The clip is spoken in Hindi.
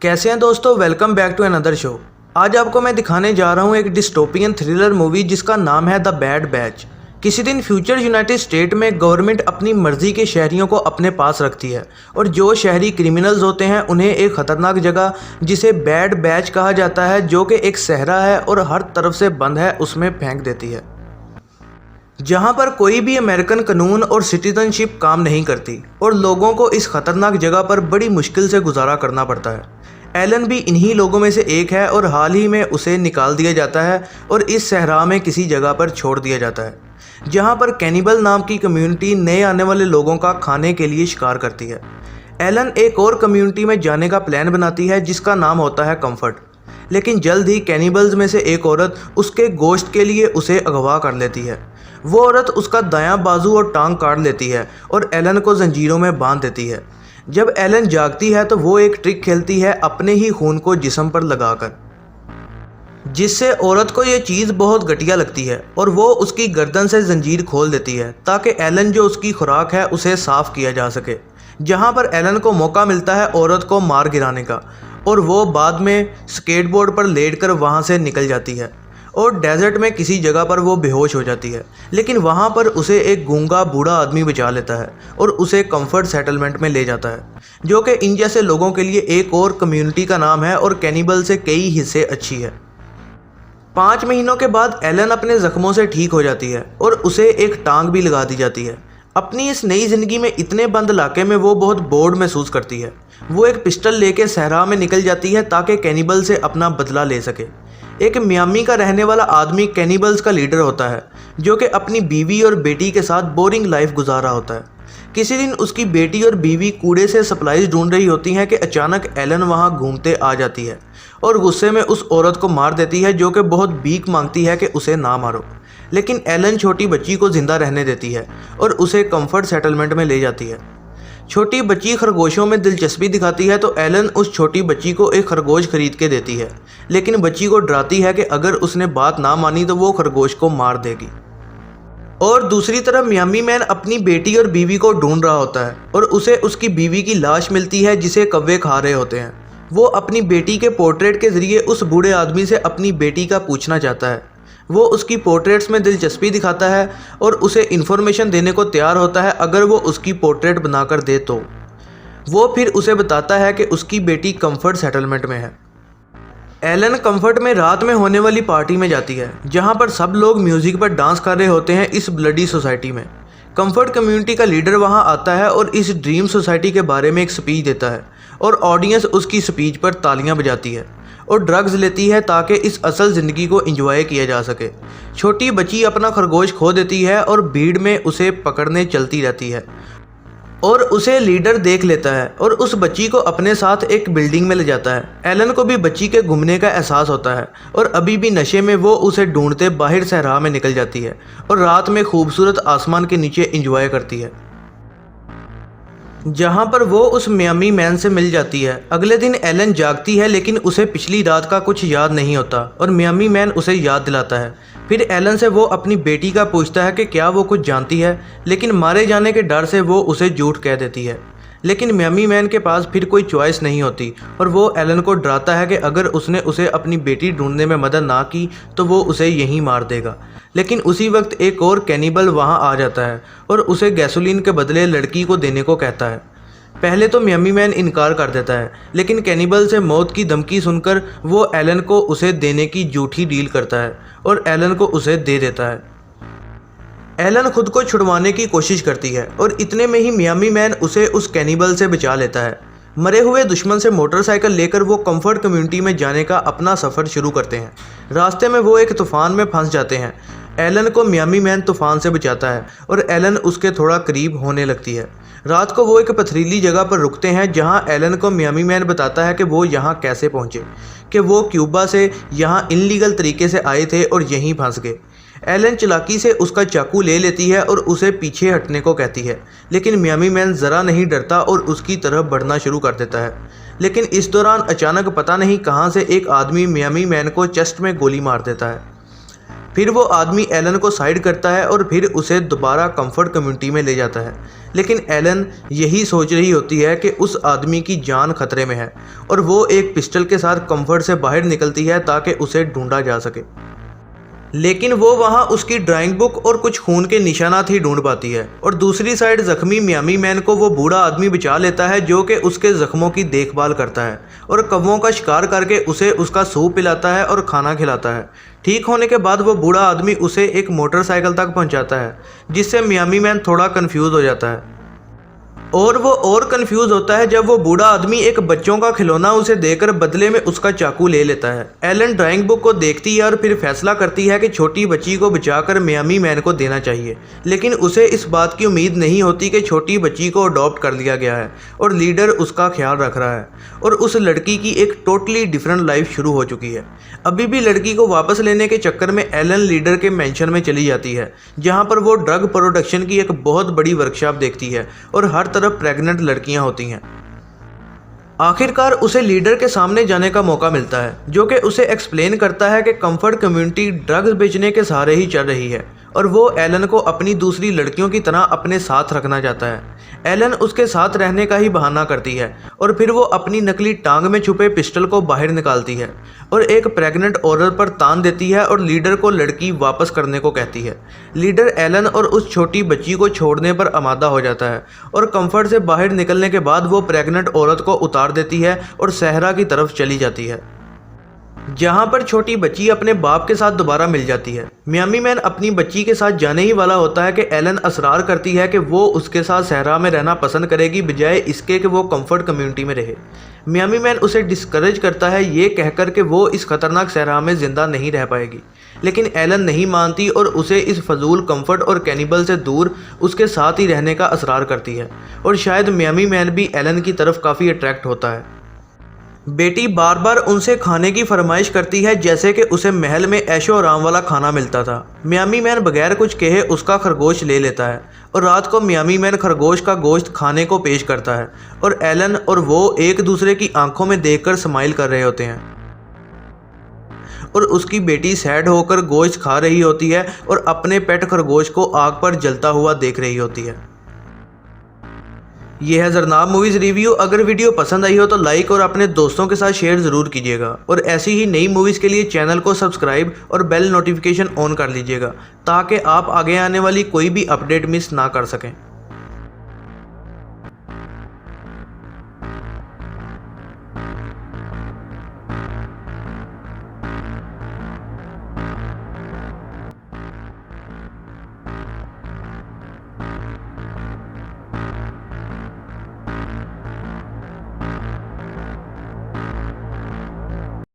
कैसे हैं दोस्तों, welcome back to another show. आज आपको मैं दिखाने जा रहा हूं एक डिस्टोपियन थ्रिलर मूवी जिसका नाम है द बैड बैच। किसी दिन फ्यूचर यूनाइटेड स्टेट में गवर्नमेंट अपनी मर्जी के शहरियों को अपने पास रखती है और जो शहरी क्रिमिनल्स होते हैं उन्हें एक ख़तरनाक जगह जिसे बैड बैच कहा जाता है, जो कि एक सहरा है और हर तरफ से बंद है, उसमें फेंक देती है, जहां पर कोई भी अमेरिकन कानून और सिटीजनशिप काम नहीं करती और लोगों को इस खतरनाक जगह पर बड़ी मुश्किल से गुजारा करना पड़ता है। एलन भी इन्हीं लोगों में से एक है और हाल ही में उसे निकाल दिया जाता है और इस सहरा में किसी जगह पर छोड़ दिया जाता है, जहां पर कैनिबल नाम की कम्युनिटी नए आने वाले लोगों का खाने के लिए शिकार करती है। एलन एक और कम्युनिटी में जाने का प्लान बनाती है जिसका नाम होता है कंफर्ट, लेकिन जल्द ही कैनिबल्स में से एक औरत उसके गोश्त के लिए उसे अगवा कर लेती है। वो औरत उसका दायां बाजू और टांग काट लेती है और एलन को जंजीरों में बांध देती है। जब एलन जागती है तो वो एक ट्रिक खेलती है अपने ही खून को जिस्म पर लगाकर, जिससे औरत को ये चीज़ बहुत घटिया लगती है और वो उसकी गर्दन से जंजीर खोल देती है ताकि एलन जो उसकी खुराक है उसे साफ़ किया जा सके। जहाँ पर एलन को मौका मिलता है औरत को मार गिराने का और वो बाद में स्केटबोर्ड पर लेटकर वहाँ से निकल जाती है और डेजर्ट में किसी जगह पर वो बेहोश हो जाती है, लेकिन वहाँ पर उसे एक गूंगा बूढ़ा आदमी बचा लेता है और उसे कंफर्ट सेटलमेंट में ले जाता है, जो कि इन जैसे लोगों के लिए एक और कम्युनिटी का नाम है और कैनिबल से कई हिस्से अच्छी है। 5 महीनों के बाद एलन अपने ज़ख्मों से ठीक हो जाती है और उसे एक टांग भी लगा दी जाती है। अपनी इस नई ज़िंदगी में इतने बंद इलाके में वो बहुत बोर्ड महसूस करती है। वो एक पिस्टल लेके सहरा में निकल जाती है ताकि कैनिबल से अपना बदला ले सके। एक मियामी का रहने वाला आदमी कैनिबल्स का लीडर होता है, जो कि अपनी बीवी और बेटी के साथ बोरिंग लाइफ गुजार रहा होता है। किसी दिन उसकी बेटी और बीवी कूड़े से सप्लाईज ढूंढ रही होती हैं कि अचानक एलन वहां घूमते आ जाती है और गुस्से में उस औरत को मार देती है, जो कि बहुत भीख मांगती है कि उसे ना मारो। लेकिन एलन छोटी बच्ची को जिंदा रहने देती है और उसे कंफर्ट सेटलमेंट में ले जाती है। छोटी बच्ची खरगोशों में दिलचस्पी दिखाती है तो एलन उस छोटी बच्ची को एक खरगोश खरीद के देती है, लेकिन बच्ची को डराती है कि अगर उसने बात ना मानी तो वो खरगोश को मार देगी। और दूसरी तरफ मियामी मैन अपनी बेटी और बीवी को ढूंढ रहा होता है और उसे उसकी बीवी की लाश मिलती है जिसे कौवे खा रहे होते हैं। वो अपनी बेटी के पोर्ट्रेट के ज़रिए उस बूढ़े आदमी से अपनी बेटी का पूछना चाहता है। वो उसकी पोर्ट्रेट्स में दिलचस्पी दिखाता है और उसे इन्फॉर्मेशन देने को तैयार होता है अगर वो उसकी पोर्ट्रेट बनाकर दे तो। वो फिर उसे बताता है कि उसकी बेटी कंफर्ट सेटलमेंट में है। एलन कंफर्ट में रात में होने वाली पार्टी में जाती है जहां पर सब लोग म्यूज़िक पर डांस कर रहे होते हैं इस ब्लडी सोसाइटी में। कंफर्ट कम्युनिटी का लीडर वहां आता है और इस ड्रीम सोसाइटी के बारे में एक स्पीच देता है और ऑडियंस उसकी स्पीच पर तालियां बजाती है और ड्रग्स लेती है ताकि इस असल ज़िंदगी को एंजॉय किया जा सके। छोटी बच्ची अपना खरगोश खो देती है और भीड़ में उसे पकड़ने चलती रहती है और उसे लीडर देख लेता है और उस बच्ची को अपने साथ एक बिल्डिंग में ले जाता है। एलन को भी बच्ची के घूमने का एहसास होता है और अभी भी नशे में वो उसे ढूंढते बाहर सहरा में निकल जाती है और रात में खूबसूरत आसमान के नीचे एंजॉय करती है, जहां पर वो उस मियामी मैन से मिल जाती है। अगले दिन एलन जागती है लेकिन उसे पिछली रात का कुछ याद नहीं होता और मियामी मैन उसे याद दिलाता है। फिर एलन से वो अपनी बेटी का पूछता है कि क्या वो कुछ जानती है, लेकिन मारे जाने के डर से वो उसे झूठ कह देती है। लेकिन मियामी मैन के पास फिर कोई चॉइस नहीं होती और वो एलन को डराता है कि अगर उसने उसे अपनी बेटी ढूंढने में मदद ना की तो वो उसे यहीं मार देगा। लेकिन उसी वक्त एक और कैनिबल वहां आ जाता है और उसे गैसोलीन के बदले लड़की को देने को कहता है। पहले तो मियामी मैन इनकार कर देता है, लेकिन कैनिबल से मौत की धमकी सुनकर वो एलन को उसे देने की झूठी डील करता है और एलन को उसे दे देता है। एलन खुद को छुड़वाने की कोशिश करती है और इतने में ही मियामी मैन उसे उस कैनिबल से बचा लेता है। मरे हुए दुश्मन से मोटरसाइकिल लेकर वो कंफर्ट कम्युनिटी में जाने का अपना सफ़र शुरू करते हैं। रास्ते में वो एक तूफ़ान में फंस जाते हैं। एलन को मियामी मैन तूफ़ान से बचाता है और एलन उसके थोड़ा करीब होने लगती है। रात को वो एक पथरीली जगह पर रुकते हैं जहां एलन को मियामी मैन बताता है कि वो यहां कैसे पहुंचे, कि वो क्यूबा से यहां इनलीगल तरीके से आए थे और यहीं फंस गए। एलन चालाकी से उसका चाकू ले लेती है और उसे पीछे हटने को कहती है, लेकिन मियामी मैन ज़रा नहीं डरता और उसकी तरफ बढ़ना शुरू कर देता है। लेकिन इस दौरान अचानक पता नहीं कहां से एक आदमी मियामी मैन को चेस्ट में गोली मार देता है। फिर वो आदमी एलन को साइड करता है और फिर उसे दोबारा कंफर्ट कम्युनिटी में ले जाता है। लेकिन एलन यही सोच रही होती है कि उस आदमी की जान खतरे में है और वो एक पिस्टल के साथ कंफर्ट से बाहर निकलती है ताकि उसे ढूंढा जा सके। लेकिन वो वहाँ उसकी ड्राइंग बुक और कुछ खून के निशानात ही ढूंढ पाती है और दूसरी साइड जख्मी मियामी मैन को वो बूढ़ा आदमी बचा लेता है जो कि उसके जख्मों की देखभाल करता है और कौवों का शिकार करके उसे उसका सूप पिलाता है और खाना खिलाता है। ठीक होने के बाद वो बूढ़ा आदमी उसे एक मोटरसाइकिल तक पहुंचाता है, जिससे मियामी मैन थोड़ा कंफ्यूज हो जाता है और वो और कंफ्यूज होता है जब वो बूढ़ा आदमी एक बच्चों का खिलौना उसे देकर बदले में उसका चाकू ले लेता है। एलन ड्राइंग बुक को देखती है और फिर फैसला करती है कि छोटी बच्ची को बचाकर मियामी मैन को देना चाहिए, लेकिन उसे इस बात की उम्मीद नहीं होती कि छोटी बच्ची को अडॉप्ट कर लिया गया है और लीडर उसका ख्याल रख रहा है और उस लड़की की एक टोटली डिफरेंट लाइफ शुरू हो चुकी है। अभी भी लड़की को वापस लेने के चक्कर में एलन लीडर के मेंशन में चली जाती है, जहाँ पर वो ड्रग प्रोडक्शन की एक बहुत बड़ी वर्कशॉप देखती है और हर तरफ प्रेग्नेंट लड़कियां होती हैं। आखिरकार उसे लीडर के सामने जाने का मौका मिलता है, जो कि उसे एक्सप्लेन करता है कि कंफर्ट कम्युनिटी ड्रग्स बेचने के सहारे ही चल रही है और वो एलन को अपनी दूसरी लड़कियों की तरह अपने साथ रखना चाहता है। एलन उसके साथ रहने का ही बहाना करती है और फिर वो अपनी नकली टांग में छुपे पिस्टल को बाहर निकालती है और एक प्रेग्नेंट औरत पर तान देती है और लीडर को लड़की वापस करने को कहती है। लीडर एलन और उस छोटी बच्ची को छोड़ने पर आमादा हो जाता है और कंफर्ट से बाहर निकलने के बाद वो प्रेग्नेंट औरत को उतार देती है और सहरा की तरफ चली जाती है, जहां पर छोटी बच्ची अपने बाप के साथ दोबारा मिल जाती है। मियामी मैन अपनी बच्ची के साथ जाने ही वाला होता है कि एलन असरार करती है कि वो उसके साथ सहरा में रहना पसंद करेगी बजाय इसके कि वो कंफर्ट कम्युनिटी में रहे। मियामी मैन उसे डिस्करेज करता है ये कहकर कि वो इस खतरनाक सहरा में ज़िंदा नहीं रह पाएगी, लेकिन एलन नहीं मानती और उसे इस फजूल कंफर्ट और कैनिबल से दूर उसके साथ ही रहने का असरार करती है और शायद मियामी मैन भी एलन की तरफ काफ़ी अट्रैक्ट होता है। बेटी बार बार उनसे खाने की फरमाइश करती है, जैसे कि उसे महल में ऐशो आराम वाला खाना मिलता था। मियामी मैन बगैर कुछ कहे उसका खरगोश ले लेता है और रात को मियामी मैन खरगोश का गोश्त खाने को पेश करता है और एलन और वो एक दूसरे की आंखों में देखकर स्माइल कर रहे होते हैं और उसकी बेटी सैड होकर गोश्त खा रही होती है और अपने पेट खरगोश को आग पर जलता हुआ देख रही होती है। यह है जरनाब मूवीज़ रिव्यू। अगर वीडियो पसंद आई हो तो लाइक और अपने दोस्तों के साथ शेयर ज़रूर कीजिएगा और ऐसी ही नई मूवीज़ के लिए चैनल को सब्सक्राइब और बेल नोटिफिकेशन ऑन कर लीजिएगा ताकि आप आगे आने वाली कोई भी अपडेट मिस ना कर सकें।